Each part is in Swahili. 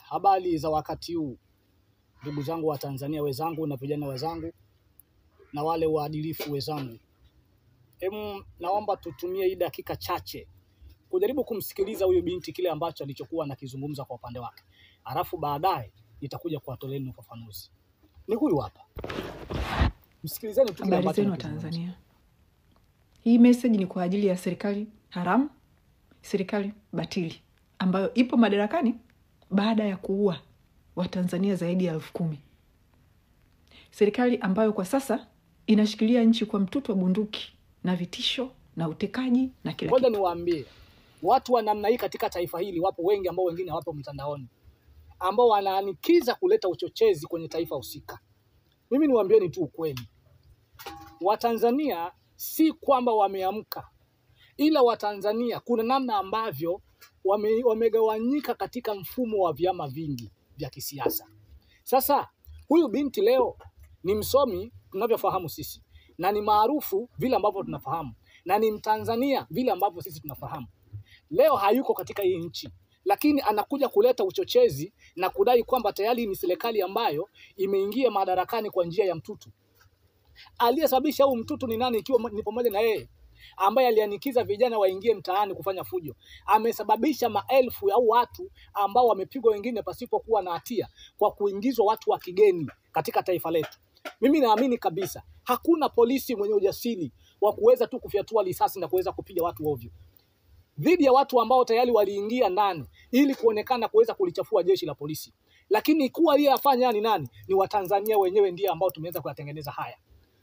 Habari za wakati huu, ndugu zangu wa Tanzania wenzangu na vijana wenzangu na wale waadilifu wenzangu. Naomba tutumie hii dakika chache kujaribu kumsikiliza huyu binti kile ambacho alichokuwa anakizungumza kwa upande wake. Alafu baadaye nitakuja kuwatolea ufafanuzi. Ni huyu hapa. Msikilizeni tu kile ambacho wa Tanzania. Hii message ni kwa ajili ya serikali haramu, serikali batili ambayo ipo madarakani baada ya kuua Watanzania zaidi ya 10,000. Serikali ambayo kwa sasa inashikilia nchi kwa mtutu wa bunduki na vitisho na utekaji na kila kitu. Niwaambie, watu wa namna hii katika taifa hili wapo wengi ambao wengine hawapo mtandaoni, ambao wanaanikiza kuleta uchochezi kwenye taifa husika. Mimi niwaambieni tu ukweli. Watanzania si kwamba wameamka, ila Watanzania kuna namna ambavyo wamegawanyika katika mfumo wa vyama vingi vya kisiasa. Sasa huyu binti leo ni msomi tunavyofahamu sisi, na ni maarufu vile ambavyo tunafahamu, na ni Mtanzania vile ambavyo sisi tunafahamu. Leo hayuko katika hii nchi, lakini anakuja kuleta uchochezi na kudai kwamba tayari ni serikali ambayo imeingia madarakani kwa njia ya mtutu. Aliyesababisha huu mtutu ni nani ikiwa ni pamoja na yeye ambaye alianikiza vijana waingie mtaani kufanya fujo? Amesababisha maelfu au watu ambao wamepigwa wengine pasipokuwa na hatia kwa kuingizwa watu wa kigeni katika taifa letu. Mimi naamini kabisa hakuna polisi mwenye ujasiri wa kuweza tu kufyatua risasi na kuweza kupiga watu ovyo dhidi ya watu ambao tayari waliingia ndani ili kuonekana kuweza kulichafua jeshi la polisi. Lakini kuwa aliyefanya ni nani? Ni Watanzania wenyewe ndio ambao tumeweza kuyatengeneza haya.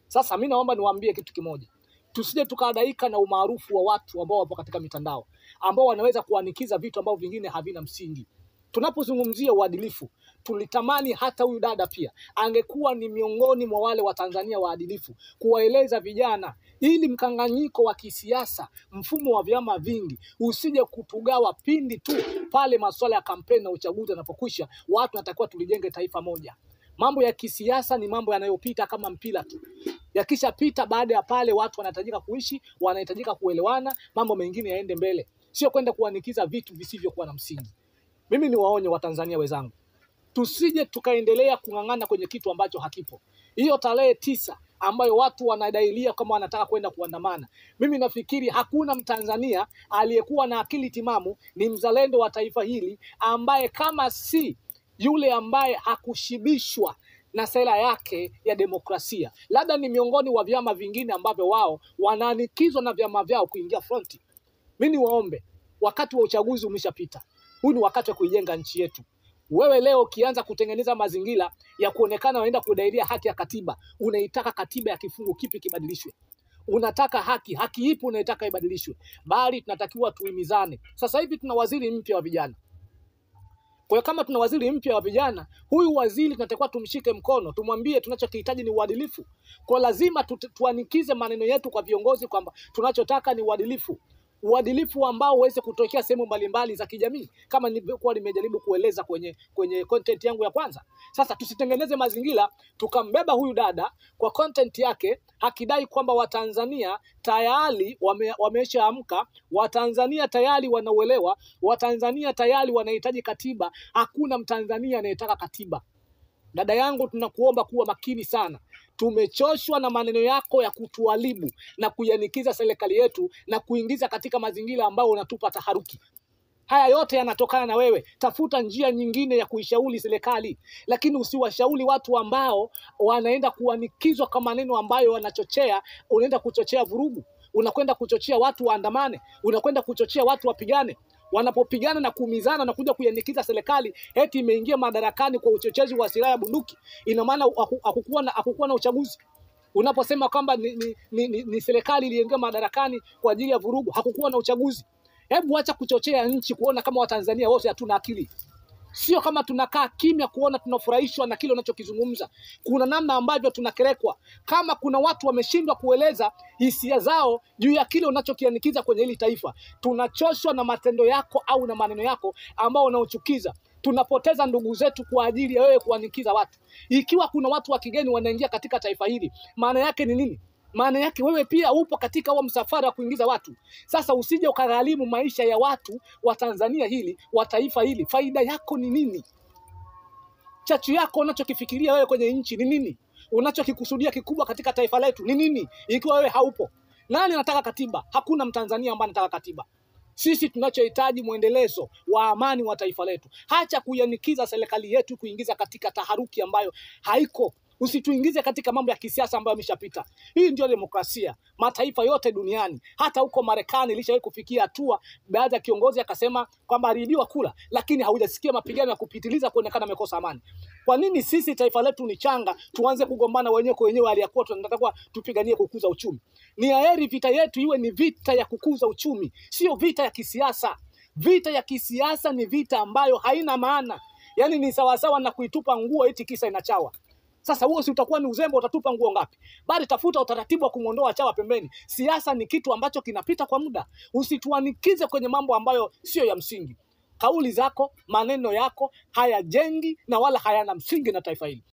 Sasa mimi naomba niwaambie kitu kimoja. Tusije tukadaika na umaarufu wa watu ambao wapo katika mitandao, ambao wanaweza kuanikiza vitu ambavyo vingine havina msingi. Tunapozungumzia uadilifu, tulitamani hata huyu dada pia angekuwa ni miongoni mwa wale wa Tanzania waadilifu, kuwaeleza vijana ili mkanganyiko wa kisiasa, mfumo wa vyama vingi usije kutugawa pindi tu pale masuala ya kampeni na uchaguzi yanapokwisha. Watu natakiwa tulijenge taifa moja. Mambo ya kisiasa ni mambo yanayopita kama mpira tu. Yakishapita baada ya pale watu wanahitajika kuishi, wanahitajika kuelewana, mambo mengine yaende mbele. Sio kwenda kuanikiza vitu visivyokuwa na msingi. Mimi ni waonye Watanzania wenzangu, tusije tukaendelea kung'ang'ana kwenye kitu ambacho hakipo. Hiyo tarehe 9 ambayo watu wanadailia kama wanataka kwenda kuandamana, mimi nafikiri hakuna Mtanzania aliyekuwa na akili timamu, ni mzalendo wa taifa hili, ambaye kama si yule ambaye hakushibishwa na sera yake ya demokrasia, labda ni miongoni wa vyama vingine ambavyo wao wanaanikizwa na vyama vyao kuingia fronti. Mimi niwaombe, wakati wa uchaguzi umeshapita. Huu ni wakati wa kuijenga nchi yetu. Wewe leo ukianza kutengeneza mazingira ya kuonekana waenda kudairia haki ya katiba, unaitaka katiba ya kifungu kipi kibadilishwe? Unataka haki ipi unaitaka ibadilishwe? Bali tunatakiwa tuimizane. Sasa hivi tuna waziri mpya wa vijana. Kwa hiyo kama tuna waziri mpya wa vijana, huyu waziri tunatakiwa tumshike mkono, tumwambie tunachokihitaji ni uadilifu. Kwa lazima tuanikize maneno yetu kwa viongozi kwamba tunachotaka ni uadilifu. Uadilifu ambao uweze kutokea sehemu mbalimbali za kijamii, kama nilivyokuwa nimejaribu kueleza kwenye content yangu ya kwanza. Sasa tusitengeneze mazingira tukambeba huyu dada kwa content yake akidai kwamba Watanzania tayari wameshaamka, Watanzania tayari wanauelewa, Watanzania tayari wanahitaji katiba. Hakuna Mtanzania anayetaka katiba. Dada yangu, tunakuomba kuwa makini sana. Tumechoshwa na maneno yako ya kutualibu na kuyanikiza serikali yetu na kuingiza katika mazingira ambayo unatupa taharuki. Haya yote yanatokana na wewe. Tafuta njia nyingine ya kuishauri serikali, lakini usiwashauri watu ambao wanaenda kuanikizwa kwa maneno ambayo wanachochea. Unaenda kuchochea vurugu, unakwenda kuchochea watu waandamane, unakwenda kuchochea watu wapigane. Wanapopigana na kuumizana na kuja kuianikiza serikali eti imeingia madarakani kwa uchochezi wa silaha ya bunduki, ina maana hakukuwa na uchaguzi. Unaposema kwamba ni serikali iliingia madarakani kwa ajili ya vurugu, hakukuwa na uchaguzi. Hebu acha kuchochea nchi kuona kama Watanzania wote hatuna akili. Sio kama tunakaa kimya kuona tunafurahishwa na kile unachokizungumza. Kuna namna ambavyo tunakerekwa. Kama kuna watu wameshindwa kueleza hisia zao juu ya kile unachokianikiza kwenye hili taifa, tunachoshwa na matendo yako au na maneno yako ambao unaochukiza. Tunapoteza ndugu zetu kwa ajili ya wewe kuanikiza watu. Ikiwa kuna watu wa kigeni wanaingia katika taifa hili, maana yake ni nini? maana yake wewe pia upo katika huo msafara wa kuingiza watu. Sasa usije ukagharimu maisha ya watu wa Tanzania hili, wa taifa hili. Faida yako ni nini? Chachu yako unachokifikiria wewe kwenye nchi ni nini? Unachokikusudia kikubwa katika taifa letu ni nini ikiwa wewe haupo? Nani anataka katiba? Hakuna Mtanzania ambaye anataka katiba. Sisi tunachohitaji mwendelezo wa amani wa taifa letu. Hacha kuyanikiza serikali yetu kuingiza katika taharuki ambayo haiko. Usituingize katika mambo ya kisiasa ambayo yameshapita. Hii ndio demokrasia. Mataifa yote duniani, hata huko Marekani ilishawahi kufikia hatua baada ya kiongozi akasema kwamba aliibiwa kula, lakini haujasikia mapigano ya kupitiliza kuonekana amekosa amani. Kwa nini sisi taifa letu ni changa tuanze kugombana wenyewe kwa wenyewe aliyakuwa tunataka tupiganie kukuza uchumi? Ni heri vita yetu iwe ni vita ya kukuza uchumi, sio vita ya kisiasa. Vita ya kisiasa ni vita ambayo haina maana. Yaani ni sawasawa na kuitupa nguo eti kisa inachawa. Sasa huo si utakuwa ni uzembe, utatupa nguo ngapi? Bali tafuta utaratibu wa kumuondoa chawa pembeni. Siasa ni kitu ambacho kinapita kwa muda. Usituanikize kwenye mambo ambayo sio ya msingi. Kauli zako, maneno yako hayajengi na wala hayana msingi na taifa hili.